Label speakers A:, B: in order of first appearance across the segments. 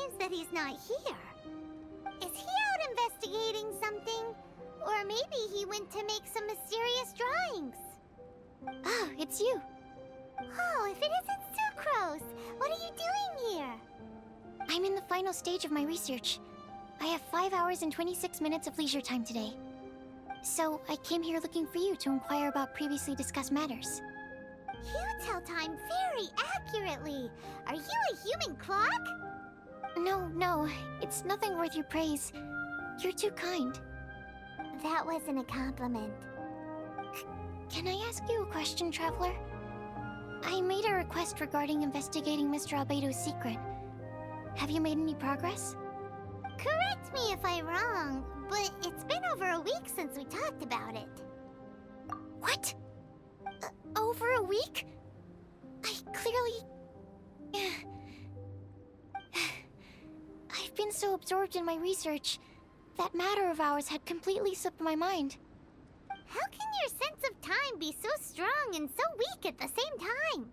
A: seems that he's not here. Is he out investigating something? Or maybe he went to make some mysterious drawings.
B: Oh, it's you.
A: Oh, if it isn't Sucrose! What are you doing here?
B: I'm in the final stage of my research. I have 5 hours and 26 minutes of leisure time today. So, I came here looking for you to inquire about previously discussed matters.
A: You tell time very accurately. Are you a human clock?
B: No, it's nothing worth your praise. You're too kind.
A: That wasn't a compliment.
B: Can I ask you a question, Traveler? I made a request regarding investigating Mr. Albedo's secret. Have you made any progress?
A: Correct me if I'm wrong, but it's been over a week since we talked about it.
B: What? Over a week? I clearly... I've been so absorbed in my research. That matter of ours had completely slipped my mind.
A: How can your sense of time be so strong and so weak at the same time?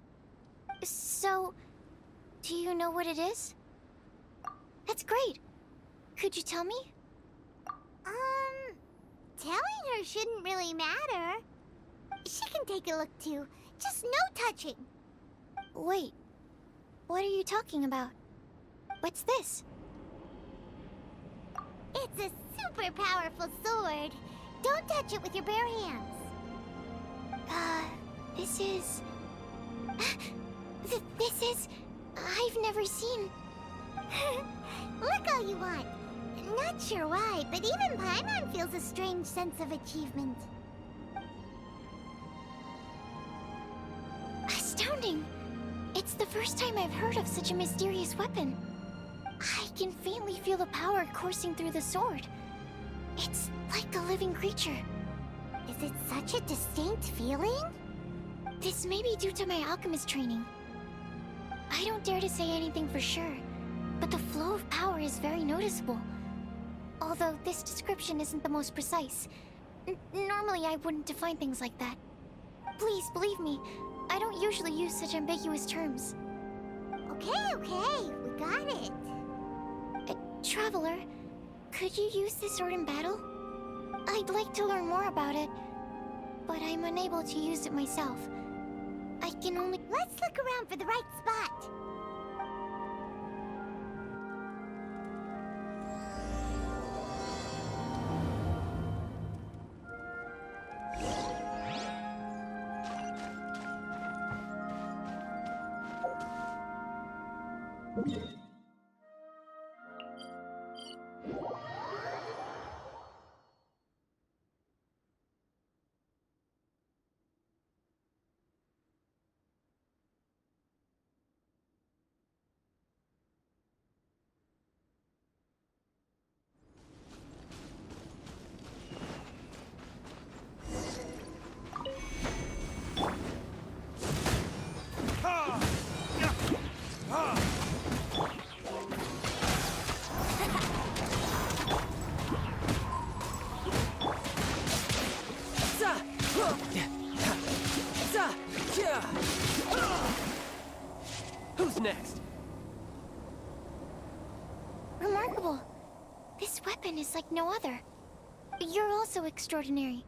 B: So, do you know what it is? That's great. Could you tell me?
A: Telling her shouldn't really matter. She can take a look too. Just no touching.
B: Wait. What are you talking about? What's this?
A: It's a super powerful sword. Don't touch it with your bare hands.
B: This is... this is... I've never seen...
A: Look all you want. Not sure why, but even Paimon feels a strange sense of achievement.
B: Astounding! It's the first time I've heard of such a mysterious weapon. I can faintly feel the power coursing through the sword. It's like a living creature.
A: Is it such a distinct feeling?
B: This may be due to my alchemist training. I don't dare to say anything for sure, but the flow of power is very noticeable. Although this description isn't the most precise. Normally I wouldn't define things like that. Please, believe me, I don't usually use such ambiguous terms.
A: Okay, we got it.
B: Traveler, could you use this sword in battle? I'd like to learn more about it, but I'm unable to use it myself. I can only...
A: Let's look around for the right spot.
C: Who's next?
B: Remarkable. This weapon is like no other. You're also extraordinary.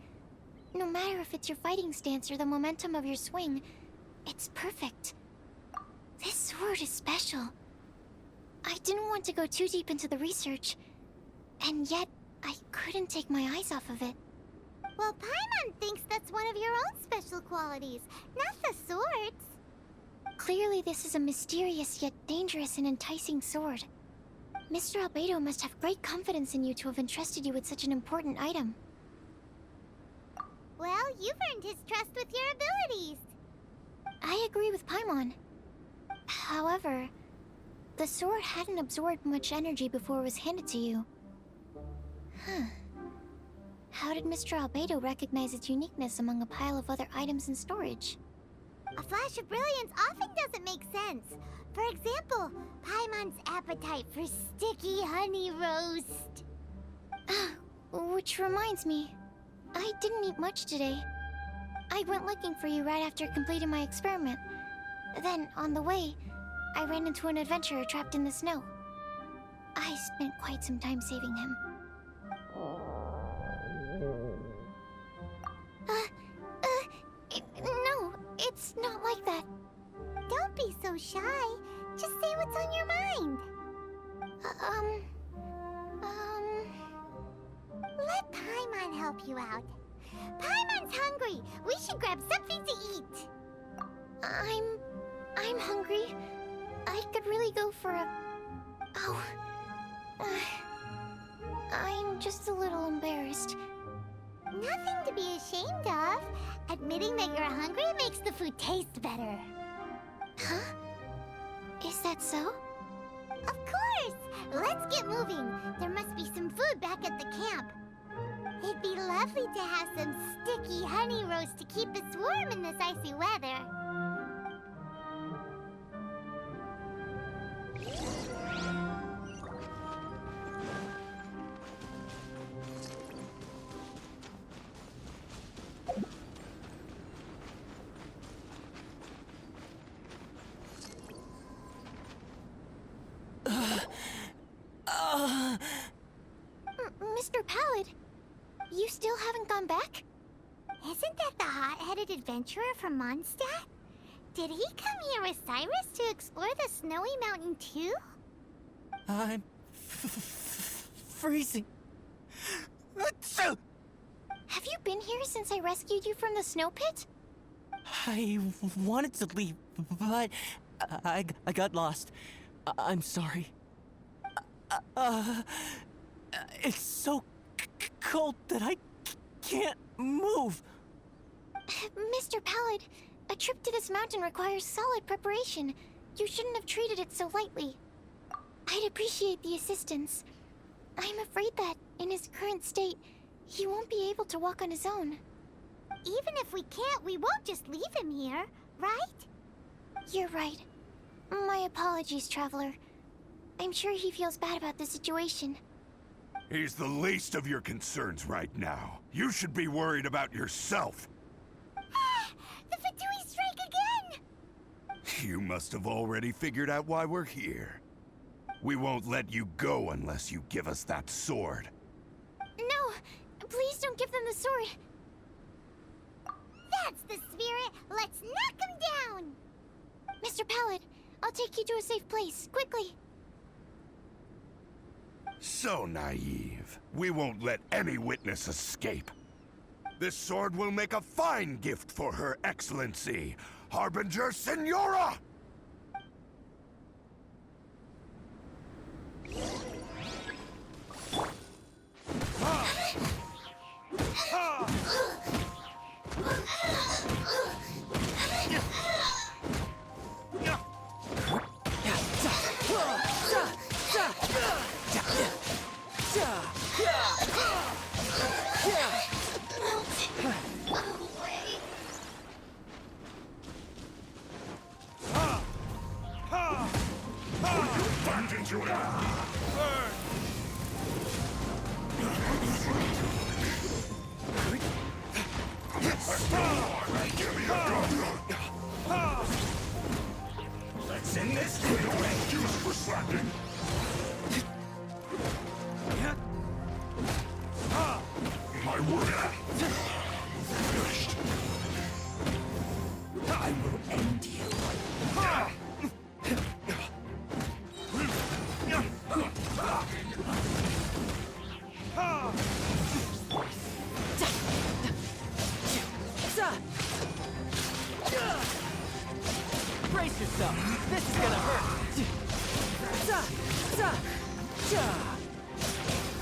B: No matter if it's your fighting stance or the momentum of your swing, it's perfect. This sword is special. I didn't want to go too deep into the research, and yet I couldn't take my eyes off of it.
A: Well, Paimon thinks that's one of your own special qualities, not the sword's.
B: Clearly this is a mysterious yet dangerous and enticing sword. Mr. Albedo must have great confidence in you to have entrusted you with such an important item.
A: Well, you've earned his trust with your abilities.
B: I agree with Paimon. However, the sword hadn't absorbed much energy before it was handed to you. How did Mr. Albedo recognize its uniqueness among a pile of other items in storage?
A: A flash of brilliance often doesn't make sense. For example, Paimon's appetite for sticky honey roast.
B: Which reminds me, I didn't eat much today. I went looking for you right after completing my experiment. Then, on the way, I ran into an adventurer trapped in the snow. I spent quite some time saving him. No, it's not like that.
A: Don't be so shy. Just say what's on your mind. Let Paimon help you out. Paimon's hungry. We should grab something to eat.
B: I'm hungry. I could really go for a... Oh. I'm just a little embarrassed.
A: Nothing to be ashamed of. Admitting that you're hungry makes the food taste better.
B: Huh? Is that so?
A: Of course! Let's get moving. There must be some food back at the camp. It'd be lovely to have some sticky honey roast to keep us warm in this icy weather.
B: Mr. Pallid, you still haven't gone back?
A: Isn't that the hot-headed adventurer from Mondstadt? Did he come here with Cyrus to explore the snowy mountain too?
C: I'm freezing.
B: Have you been here since I rescued you from the snow pit?
C: I wanted to leave, but I got lost. I'm sorry. It's so cold that I can't move.
B: Mr. Pallid, a trip to this mountain requires solid preparation. You shouldn't have treated it so lightly. I'd appreciate the assistance. I'm afraid that, in his current state, he won't be able to walk on his own.
A: Even if we can't, we won't just leave him here, right?
B: You're right. My apologies, Traveler. I'm sure he feels bad about the situation.
D: He's the least of your concerns right now. You should be worried about yourself.
A: The Fatui strike again!
D: You must have already figured out why we're here. We won't let you go unless you give us that sword.
B: No! Please don't give them the sword!
A: That's the spirit! Let's knock him down!
B: Mr. Pallid, I'll take you to a safe place, quickly!
D: So naive. We won't let any witness escape. This sword will make a fine gift for Her Excellency, Harbinger Signora! Let's end this straight away. Use for slapping. My word. Finished. I will end you.
C: Brace yourself. This is gonna hurt.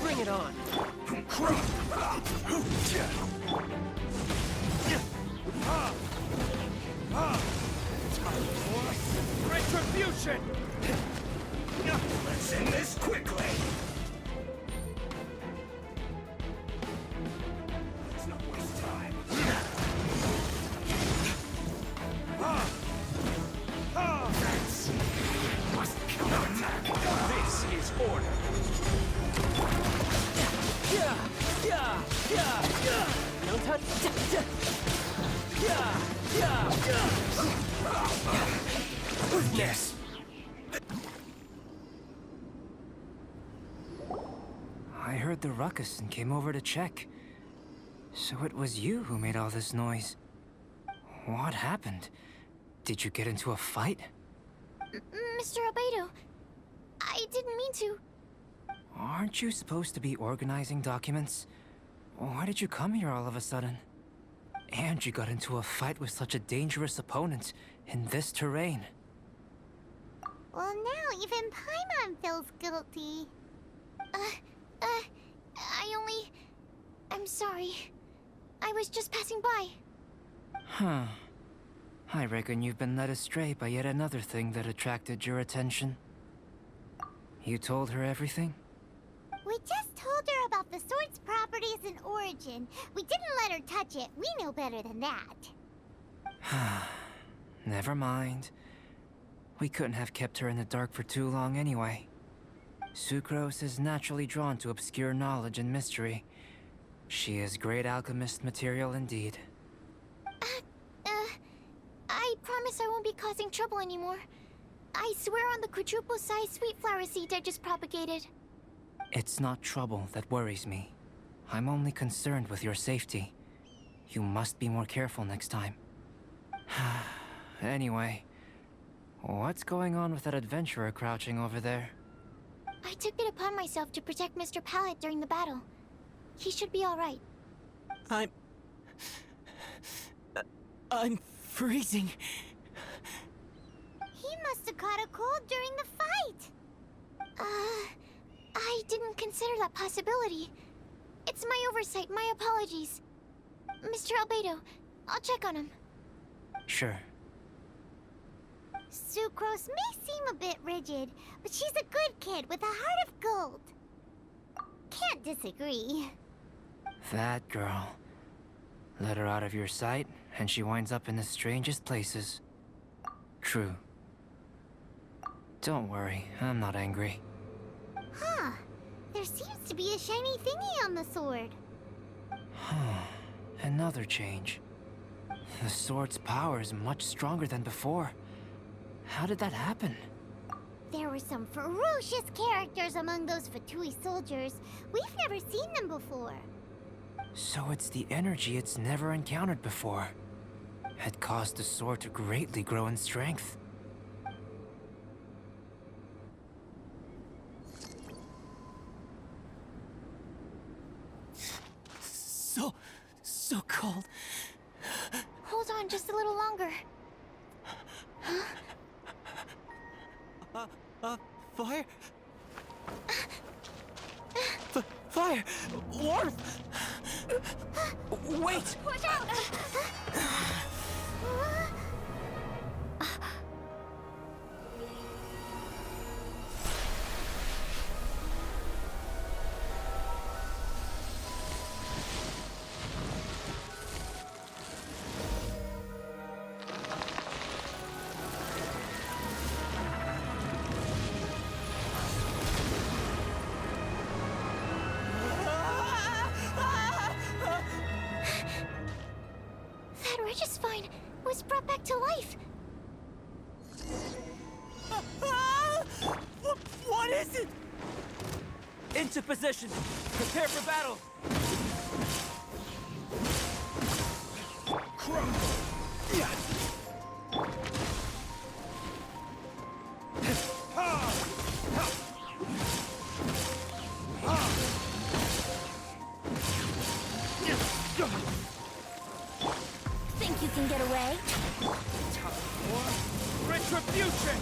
C: Bring it on.
D: Retribution! Let's end this quickly! Let's not waste time. That's... must counterattack. This is order.
C: Don't touch.
D: Yes.
E: I heard the ruckus and came over to check. So it was you who made all this noise. What happened? Did you get into a fight?
B: Mr. Albedo, I didn't mean to.
E: Aren't you supposed to be organizing documents? Why did you come here all of a sudden? And you got into a fight with such a dangerous opponent in this terrain.
A: Well, now even Paimon feels guilty.
B: I'm sorry. I was just passing by.
E: Huh. I reckon you've been led astray by yet another thing that attracted your attention. You told her everything?
A: We just told her about the sword's properties and origin. We didn't let her touch it. We know better than that.
E: Never mind. We couldn't have kept her in the dark for too long anyway. Sucrose is naturally drawn to obscure knowledge and mystery. She is great alchemist material indeed.
B: I promise I won't be causing trouble anymore. I swear on the quadruple-sized sweet flower seed I just propagated.
E: It's not trouble that worries me. I'm only concerned with your safety. You must be more careful next time. Anyway, what's going on with that adventurer crouching over there?
B: I took it upon myself to protect Mr. Pallet during the battle. He should be alright.
C: I'm freezing.
A: He must have caught a cold during the fight.
B: I didn't consider that possibility. It's my oversight, my apologies. Mr. Albedo, I'll check on him.
E: Sure.
A: Sucrose may seem a bit rigid, but she's a good kid with a heart of gold. Can't disagree.
E: That girl. Let her out of your sight, and she winds up in the strangest places. True. Don't worry, I'm not angry.
A: Huh. There seems to be a shiny thingy on the sword.
E: Another change. The sword's power is much stronger than before. How did that happen?
A: There were some ferocious characters among those Fatui soldiers. We've never seen them before.
E: So it's the energy it's never encountered before. It caused the sword to greatly grow in strength.
C: So cold.
B: Hold on just a little longer.
C: Fire? Fire! Warmth! Wait!
B: Watch out! That Regisvine was brought back to life.
C: What is it? Into position. Prepare for battle.
B: Think you can get away?
C: Retribution!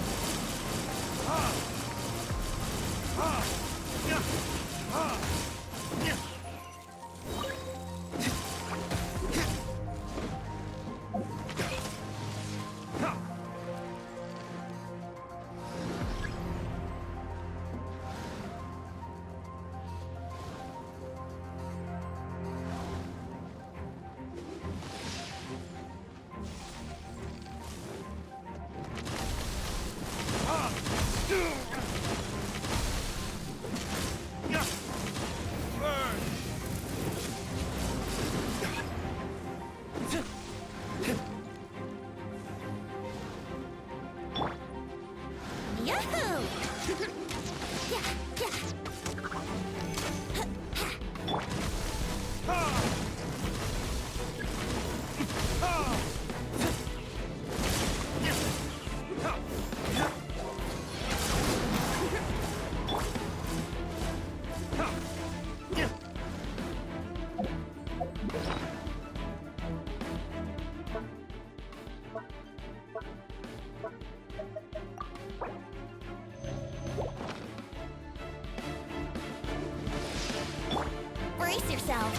B: Brace yourself.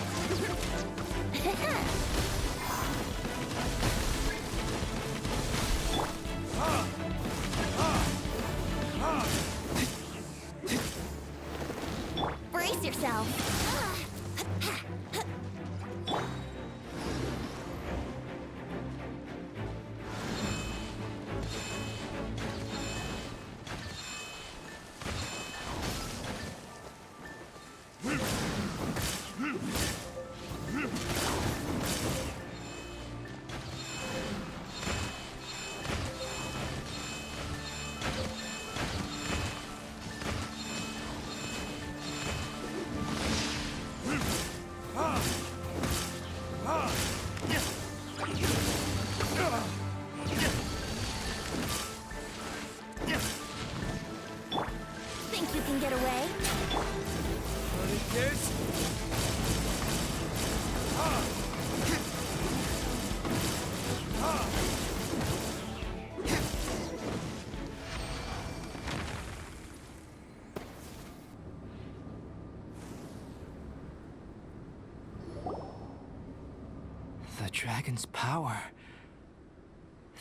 B: Brace yourself. Think you can get away?
E: The dragon's power.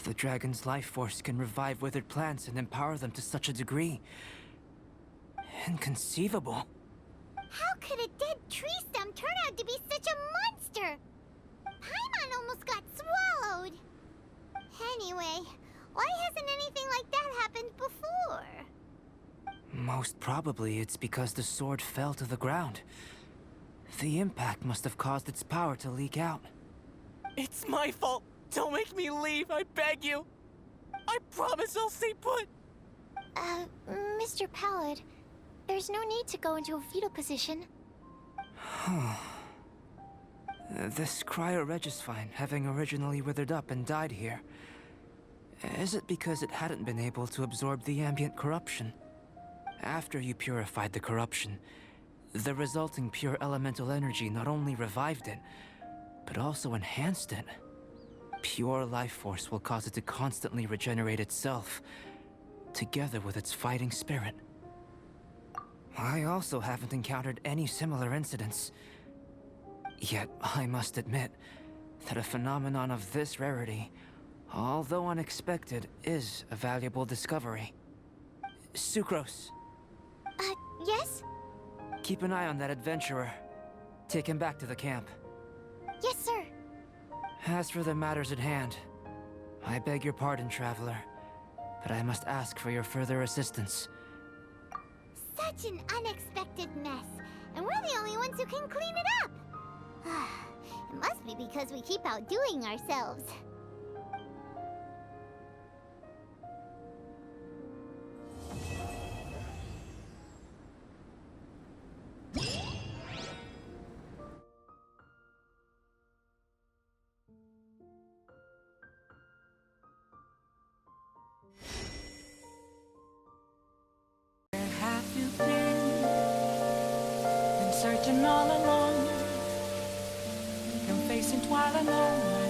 E: The dragon's life force can revive withered plants and empower them to such a degree. Inconceivable.
A: How could a dead tree stump turn out to be such a monster? Paimon almost got swallowed. Anyway, why hasn't anything like that happened before?
E: Most probably it's because the sword fell to the ground. The impact must have caused its power to leak out.
C: It's my fault. Don't make me leave, I beg you. I promise I'll stay put.
B: Mr. Pallid, there's no need to go into a fetal position.
E: This cryoregisvine, having originally withered up and died here, is it because it hadn't been able to absorb the ambient corruption? After you purified the corruption, the resulting pure elemental energy not only revived it, but also enhanced it. Pure life force will cause it to constantly regenerate itself, together with its fighting spirit. I also haven't encountered any similar incidents. Yet, I must admit that a phenomenon of this rarity, although unexpected, is a valuable discovery. Sucrose,
B: Yes?
E: keep an eye on that adventurer. Take him back to the camp.
B: Yes, sir.
E: As for the matters at hand, I beg your pardon, traveler, but I must ask for your further assistance.
A: Such an unexpected mess, and we're the only ones who can clean it up. It must be because we keep outdoing ourselves.
F: Have you been searching all alone and facing twilight alone?